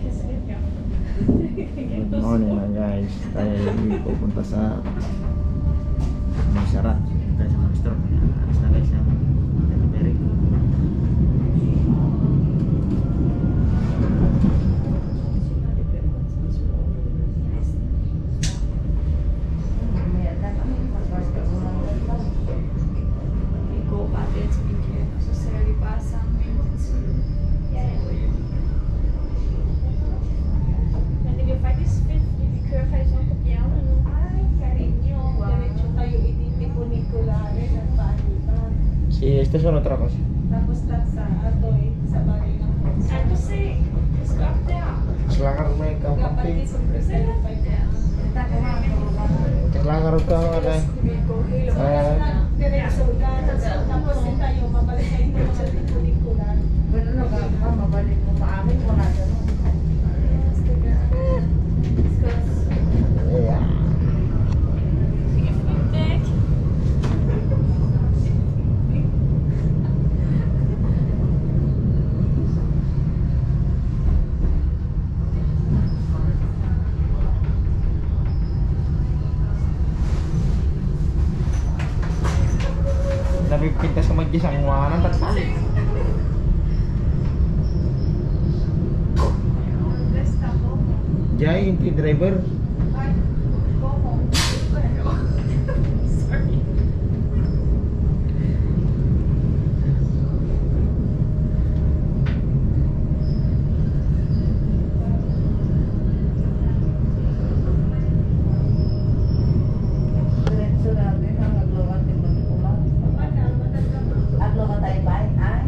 Good morning na guys. Tayo yung pupunta sa Montserrat. Tayo sa Montserrat. Alas na guys yung Tenerife. Si estasyon otra cosa. Tapos sa Atoy, sa bagay ng Selakar mo yung kapatid. Selakar ka ada. Tapos tayo mabalik kayo sa Pinikulan. Ganun na ba? Mabalik mo pa amin. Wala ganun. Yeah. Napipintas ka mag-isang wanan tatay. Jai, hindi driver. Diretso natin ang aglokan din mo ulang. Aglokan tayo ba? Ay?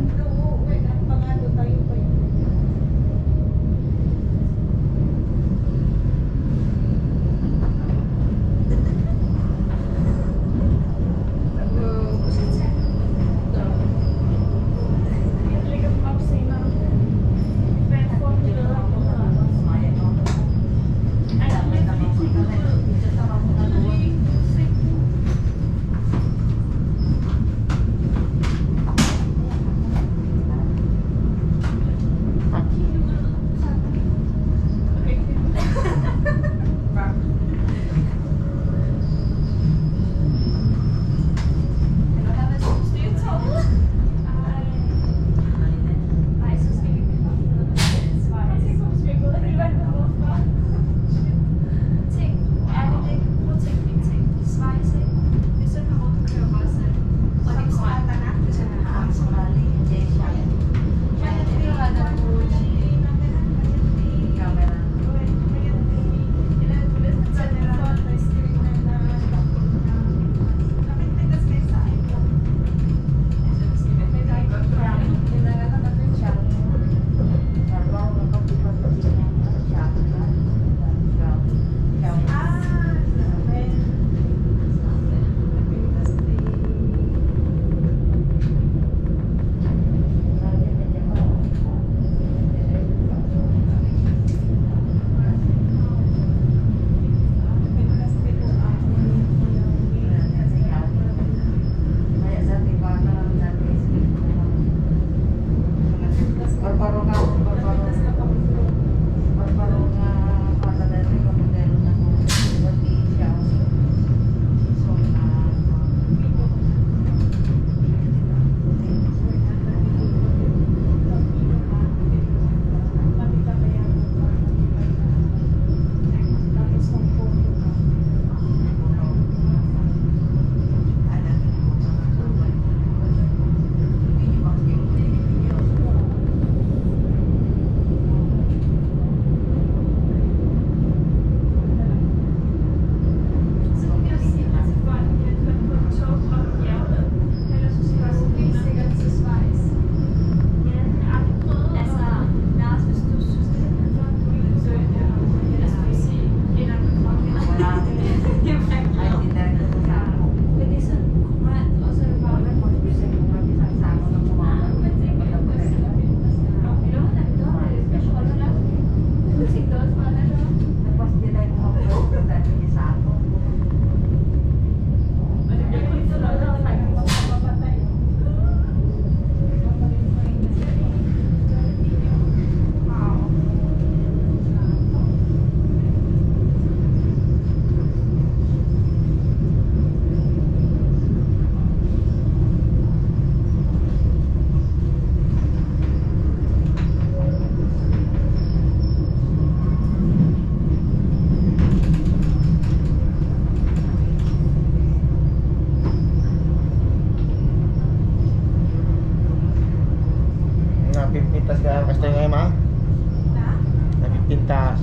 kita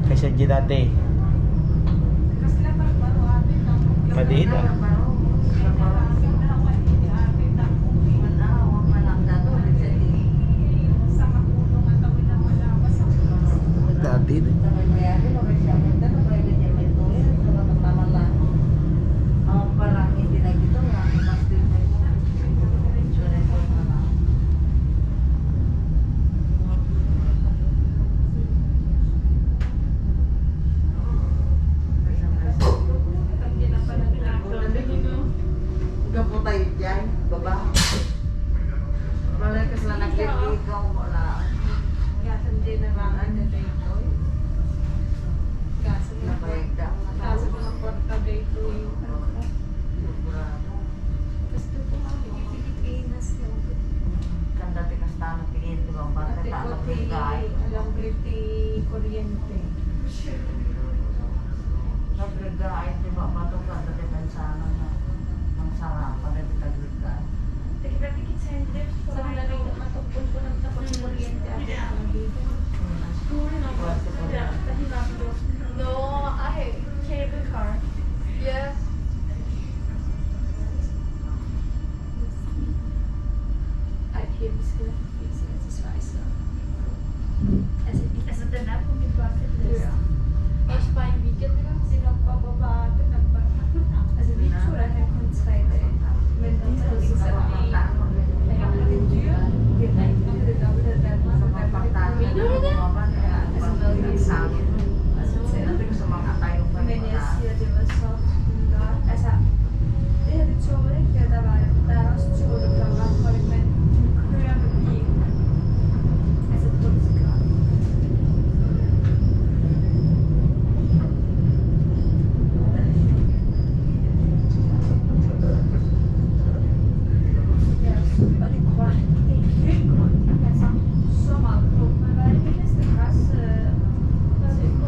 kaysa di dati. Madida. Dati din. Gaputay dyan, baba. Wala ka sila nagliligaw, wala. Gasan din na mga ano dito. Gasan na porta dito yung gusto ko mga Pilipinas yung Kanda tikas tanong tingin, di ba? Bakit ate ko tanong bigay? alam pretty kuryente. Nagbigay, di ba? Matuka, dati pensana na. Ang sarap, pag nagtagligay. Sa mga rin matupon ko ng tapos kuryente ate ko dito. No, I cable car. Yeah. Arkiv skulle fixa till Schweiz. Also den är på min bucket list. Ja. Jag sparar en weekend idag. Sinapababa ito nagbata. Also vi tror att jag kommer träda in. Men det är liksom så att vi har lite dyr. Det är inte det där med det där. Sa pagpagtahan na gumawa niya, pagsagin. Sinabi ko sa mga tayo pa Men jeg siger, det var så godt. Altså, det her det tog ikke, der er også tog, der kan ret hurtigt, men kører med bil. Altså, det var så godt. Ja, og det er grønt. Det er helt grønt. Altså, så meget på. Men hvad er det vildeste græs? Hvad er det på?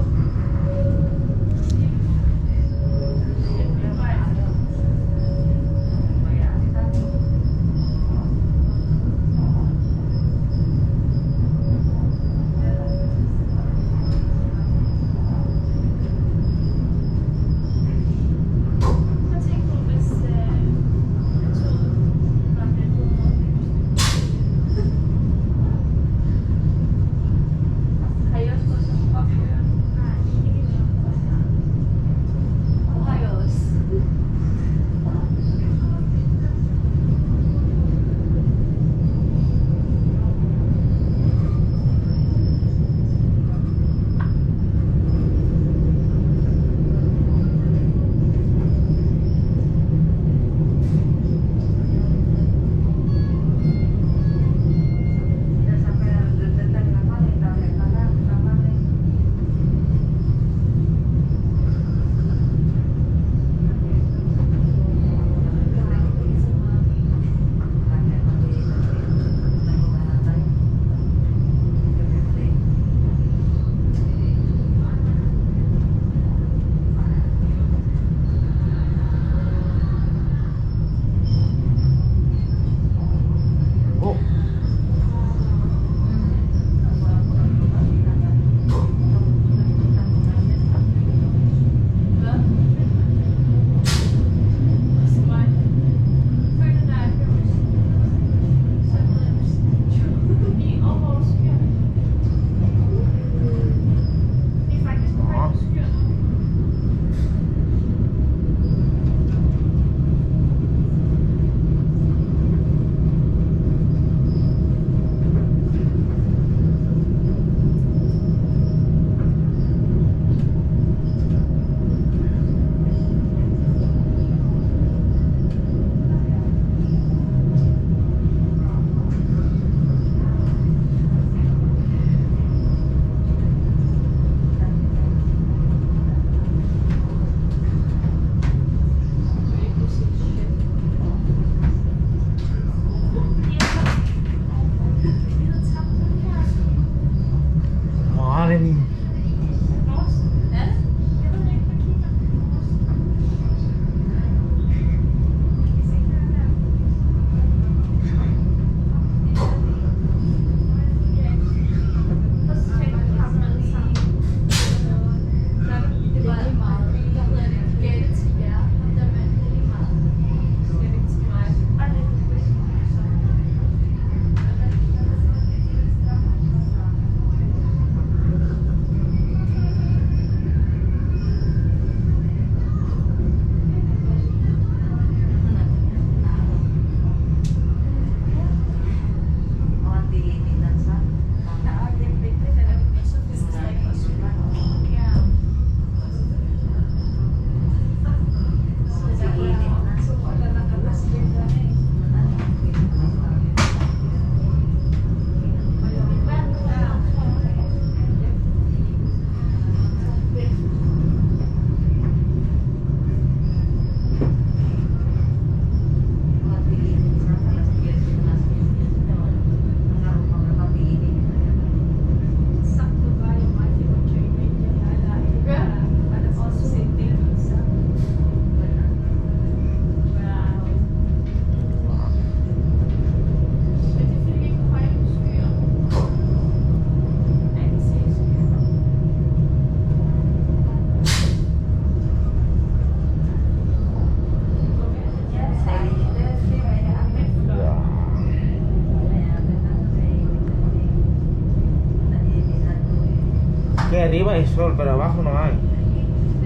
Que arriba hay sol, pero abajo no hay.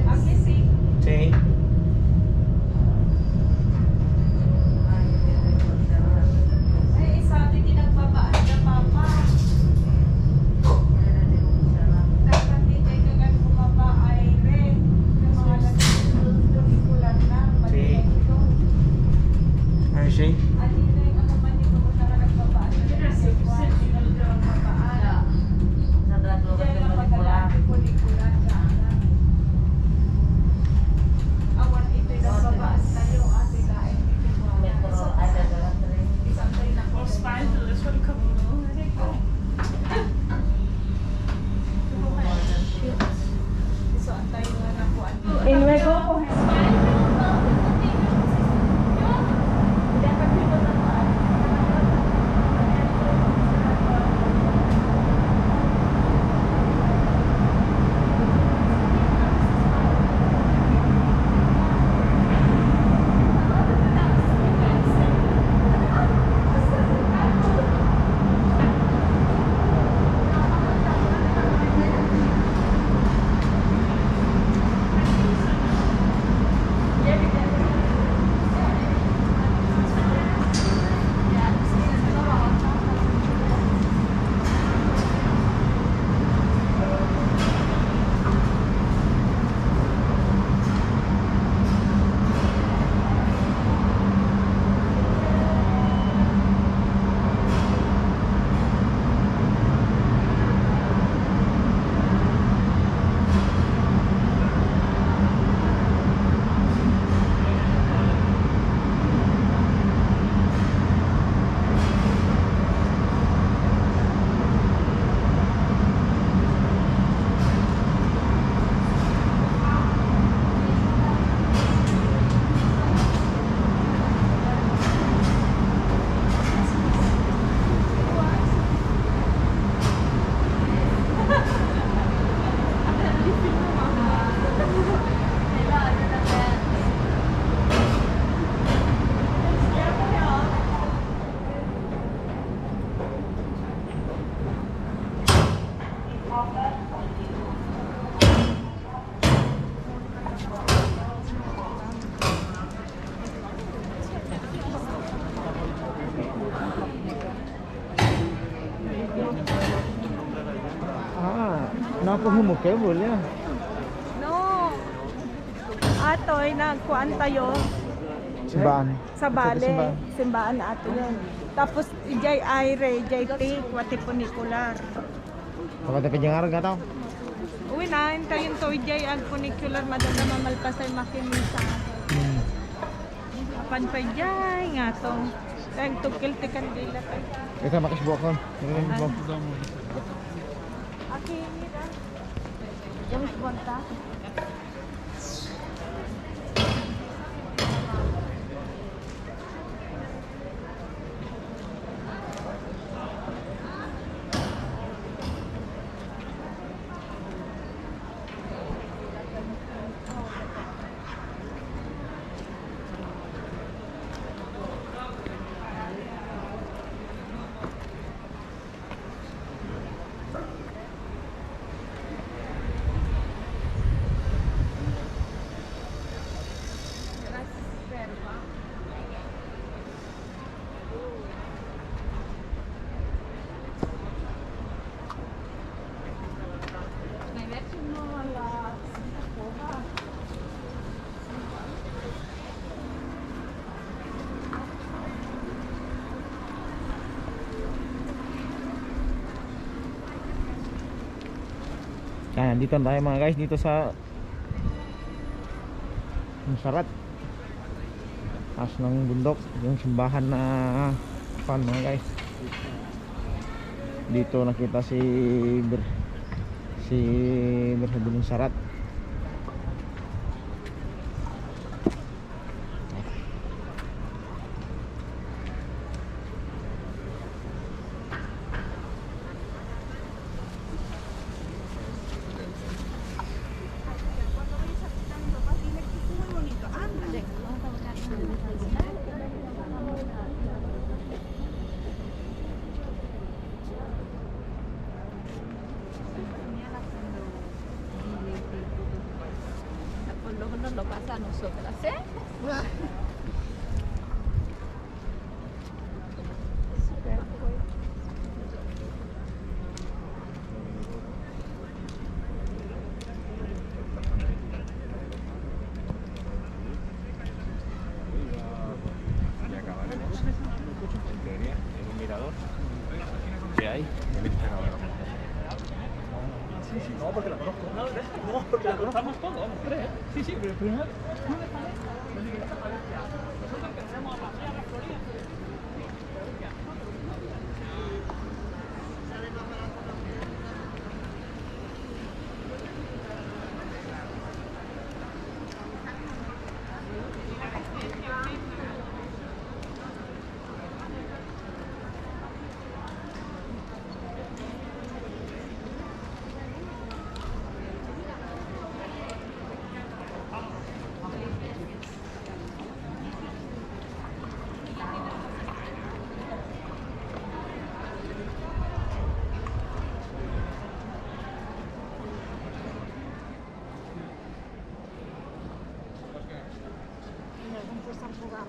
Aquí sí. Sí. Eh, isa atin ginagpapaan na papa. Dapat dito ay kagan bumaba ay red. Yung mga nagtulikulan na. Sí. Ito. Ay, sí. At yun ay ako man dito ko na nagpapaan. Sa Draglogan din mo pula. Awan ito'y nagbabaan tayo ate lain. Metro ay dadalan rin. Isang tayo na ko. So, antay mo na po. Y luego Napaghumok kayo, boleh. no. Atoy nagkuan tayo Simbahan. sa bale, Simbahan. simbahan na ato yun. Tapos ijay aire, ijay tik, wati punicular. Kapag tayo penjengar nggak tahu. Uwi na, hintayin to ijay ag punicular madala mamalpasay makinisa. Apan pa ijay nga to. Tayong tukil tikan dila tayo. Kita makas bukan. Aki, mira. Yung bunta. Yan, dito na tayo mga guys, dito sa Sarat. Taas ng bundok, yung simbahan na pan mga guys. Dito nakita si Berhadulun Sarat. lo pasa a nosotras, ¿eh? Super cool. Y acabaremos en teoría en un mirador que hay en este navegador. No, porque la conozco. No, porque la conocemos todos, vamos, tres. Sí, sí, pero primero.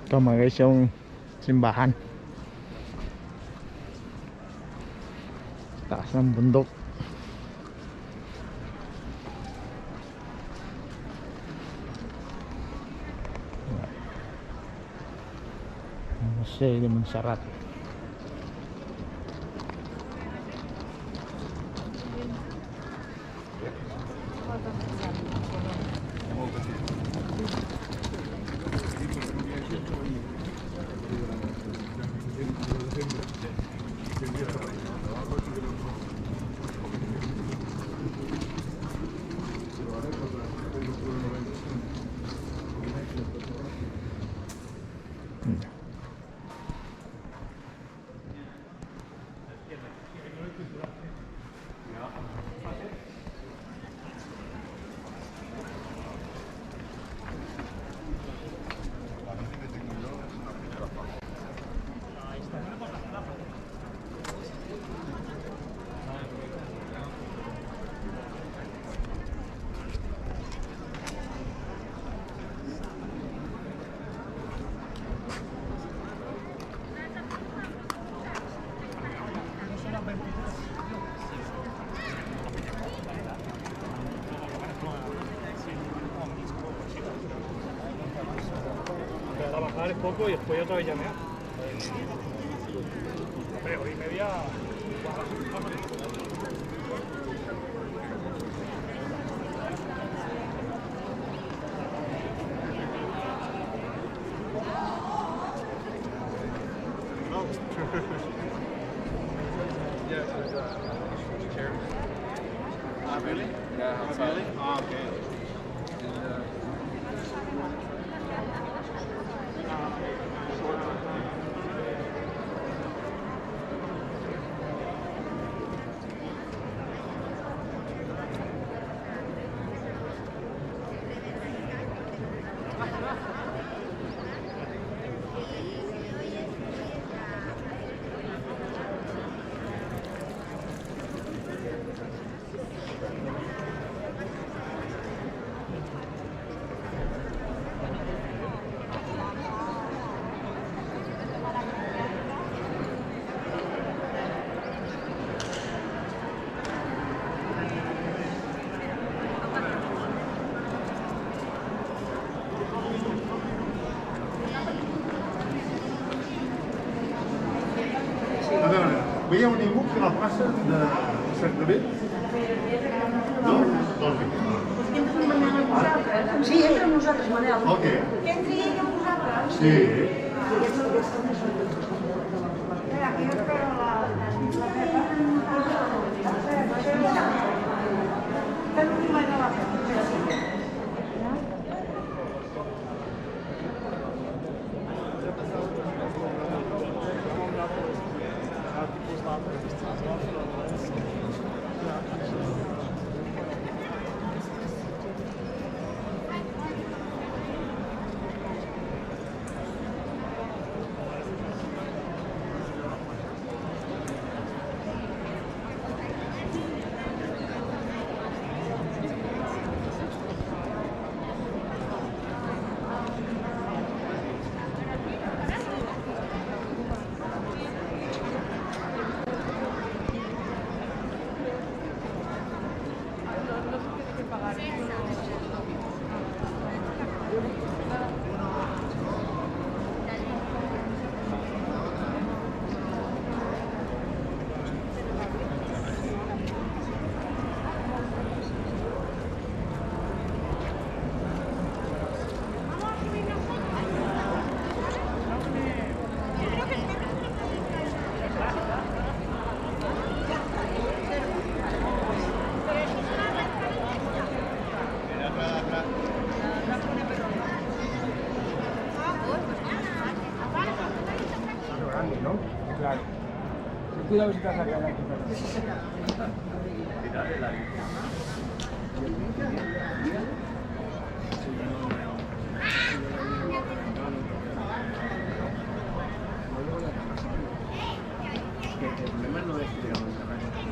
Ito mga guys yung simbahan. Taas ng bundok. Masih di Montserrat. A bajar es poco y después otra vez llamear. Hombre, hora y media. Yes, there's chairs. Really? Yeah, outside. Really? Oh, okay. Veia un ningú que la plaça de Cercavell? No? Doncs bé. Sí, entra amb nosaltres, Manel. Ok. Que entri ell amb nosaltres. Sí. Aquí yo espero cuidado si te vas a caer. El problema no es que digamos la raza. El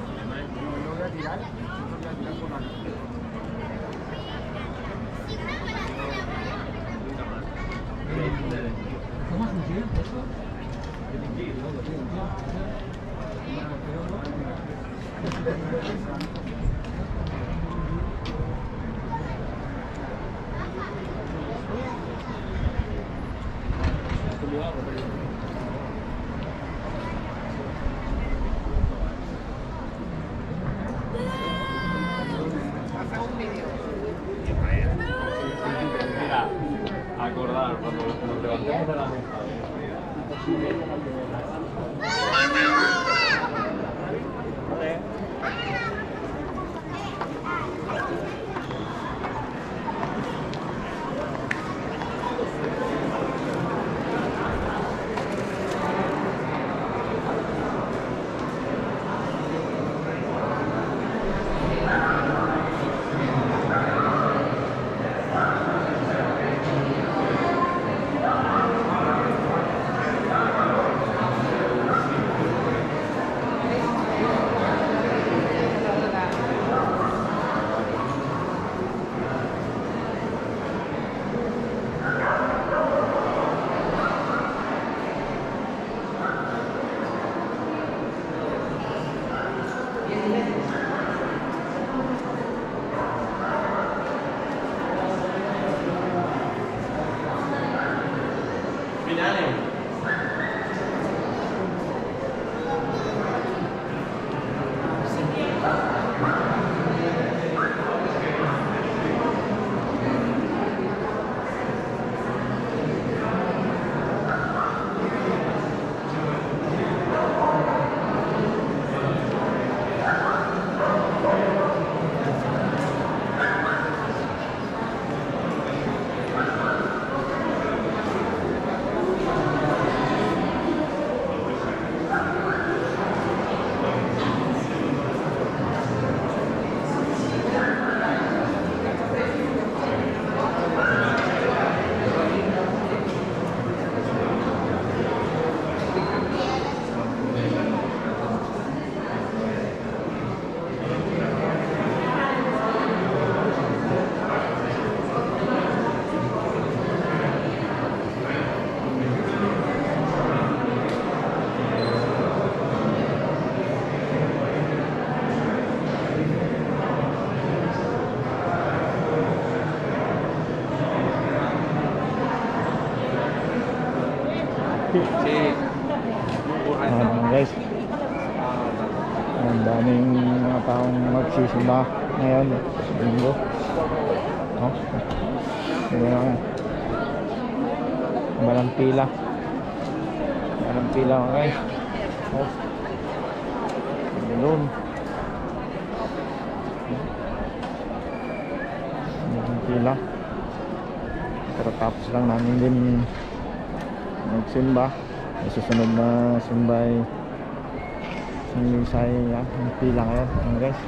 problema es que yo voy a tirar, yo voy a tirar por la ¿Cómo has conseguido eso? Mira, acordar cuando nos levantemos de la mesa. Guys, ang daming mga taong magsisimba ngayon sa linggo. Walang pila mga guys. Doon walang pila, pero tapos lang namin din magsimba. Susunod na simbay Lisay, ang pila ngayon guys.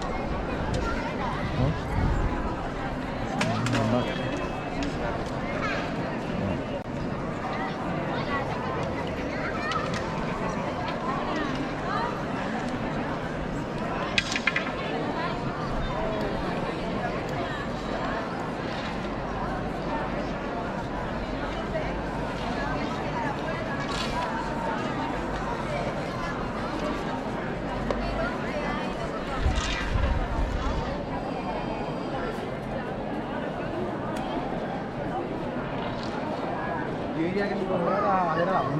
Yo diría que mi comida era la 11.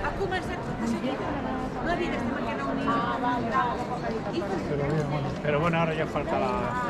Aku masak bueno, ahora ya falta la